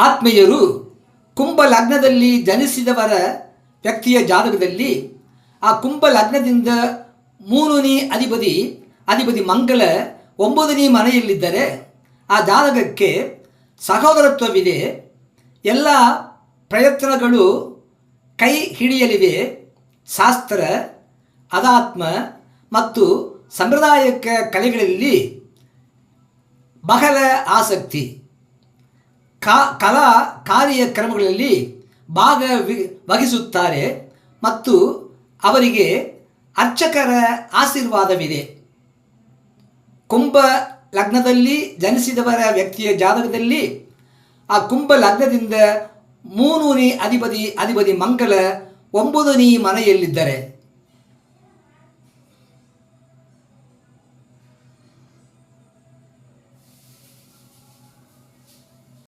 ಆತ್ಮೀಯರು, ಕುಂಭ ಲಗ್ನದಲ್ಲಿ ಜನಿಸಿದವರ ವ್ಯಕ್ತಿಯ ಜಾತಕದಲ್ಲಿ ಆ ಕುಂಭ ಲಗ್ನದಿಂದ 3ನೇ ಅಧಿಪತಿ ಮಂಗಲ 9ನೇ ಮನೆಯಲ್ಲಿದ್ದರೆ ಆ ಜಾತಕಕ್ಕೆ ಸಹೋದರತ್ವವಿದೆ. ಎಲ್ಲ ಪ್ರಯತ್ನಗಳು ಕೈ ಹಿಡಿಯಲಿವೆ. ಶಾಸ್ತ್ರ, ಅಧ್ಯಾತ್ಮ ಮತ್ತು ಸಾಂಪ್ರದಾಯಿಕ ಕಲೆಗಳಲ್ಲಿ ಬಹಳ ಆಸಕ್ತಿ. ಕಲಾ ಕಾರ್ಯಕ್ರಮಗಳಲ್ಲಿ ಭಾಗವಹಿಸುತ್ತಾರೆ ಮತ್ತು ಅವರಿಗೆ ಅರ್ಚಕರ ಆಶೀರ್ವಾದವಿದೆ. ಕುಂಭ ಲಗ್ನದಲ್ಲಿ ಜನಿಸಿದವರ ವ್ಯಕ್ತಿಯ ಜಾತಕದಲ್ಲಿ ಆ ಕುಂಭ ಲಗ್ನದಿಂದ 3ನೇ ಅಧಿಪತಿ ಮಂಗಲ 9ನೇ ಮನೆಯಲ್ಲಿದ್ದರೆ